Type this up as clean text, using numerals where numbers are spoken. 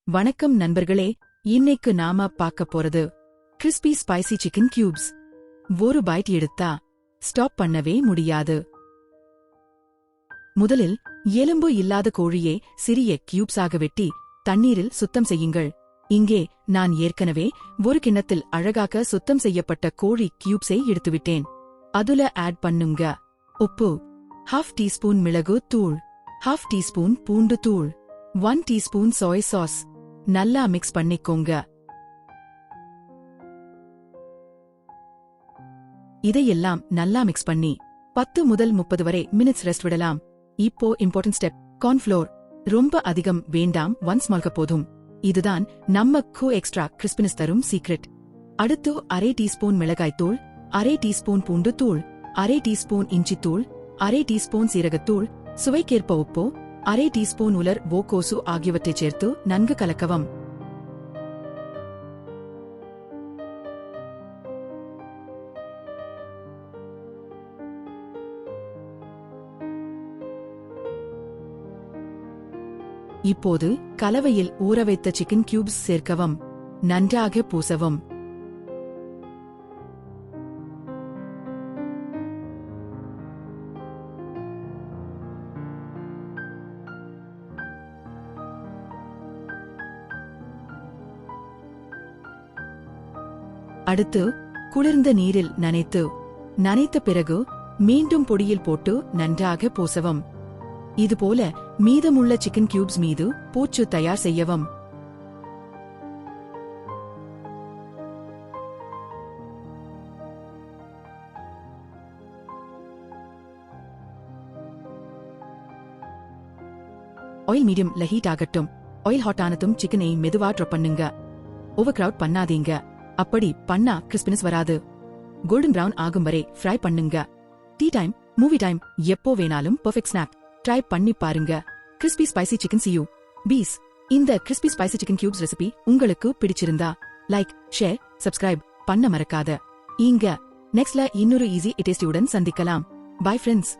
வணக்கம் நண்பர்களே, இன்னைக்கு நாம பார்க்க போறது கிறிஸ்பி ஸ்பைசி சிக்கன் கியூப்ஸ். ஒரு பைட் எடுத்தா ஸ்டாப் பண்ணவே முடியாது. முதலில் எலும்பு இல்லாத கோழியை சிறிய கியூப்ஸாக வெட்டி தண்ணீரில் சுத்தம் செய்யுங்கள். இங்கே நான் ஏற்கனவே ஒரு கிண்ணத்தில் அழகாக சுத்தம் செய்யப்பட்ட கோழி கியூப்ஸை எடுத்துவிட்டேன். அதுல ஆட் பண்ணுங்க உப்பு, 1/2 டீஸ்பூன் மிளகு தூள், 1/2 டீஸ்பூன் பூண்டு தூள், 1 டீஸ்பூன் சோய் சாஸ். நல்லா மிக்ஸ் பண்ணிக்கோங்க. இதையெல்லாம் நல்லா மிக்ஸ் பண்ணி 10 முதல் 30 வரை மினிட்ஸ் ரெஸ்ட் விடலாம். இப்போ இம்பார்ட்டன்ட் ஸ்டெப், கார்ன்ஃப்ளோர் ரொம்ப அதிகம் வேண்டாம், 1 ஸ்மால் கப் போதும். இதுதான் நமக்கு எக்ஸ்ட்ரா கிறிஸ்பினஸ் தரும் சீக்ரெட். அடுத்து 1/2 டீஸ்பூன் மிளகாய் தூள், 1/2 டீஸ்பூன் பூண்டு தூள், 1/2 டீஸ்பூன் இஞ்சி தூள், 1/2 டீஸ்பூன் சீரகத்தூள், சுவைக்கேற்ப உப்பு, 1/2 டீஸ்பூன் உலர் ஓகோசு ஆகியவற்றை சேர்த்து நன்கு கலக்கவும். இப்போது கலவையில் ஊறவைத்த சிக்கன் கியூப்ஸ் சேர்க்கவும், நன்றாக பூசவும். அடுத்து குளிர்ந்த நீரில் நனைத்த பிறகு மீண்டும் பொடியில் போட்டு நன்றாக பூசவும். இதுபோல மீதமுள்ள சிக்கன் கியூப்ஸ் மீது பூச்சு தயார் செய்யவும். ஆயில் மீடியம்ல ஹீட் ஆகட்டும். ஆயில் ஹாட் ஆனதும் சிக்கனை மெதுவா ட்ராப் பண்ணுங்க. ஓவர் கிரவுட் பண்ணாதீங்க, அப்படி பண்ணா கிறிஸ்பினஸ் வராது. கோல்டன் பிரவுன் ஆகும் வரை ஃப்ரை பண்ணுங்க. டீ டைம், மூவி டைம், எப்போ வேணாலும் பெர்ஃபெக்ட் ஸ்நாக். ட்ரை பண்ணி பாருங்க. கிறிஸ்பி ஸ்பைசி சிக்கன் சியூ பீஸ். இந்த crispy spicy chicken cubes recipe உங்களுக்கு பிடிச்சிருந்தா லைக், ஷேர், சப்ஸ்கிரைப் பண்ண மறக்காத. இங்க நெக்ஸ்ட்ல இன்னொரு ஈஸி டேஸ்டியுடன் சந்திக்கலாம். Bye friends.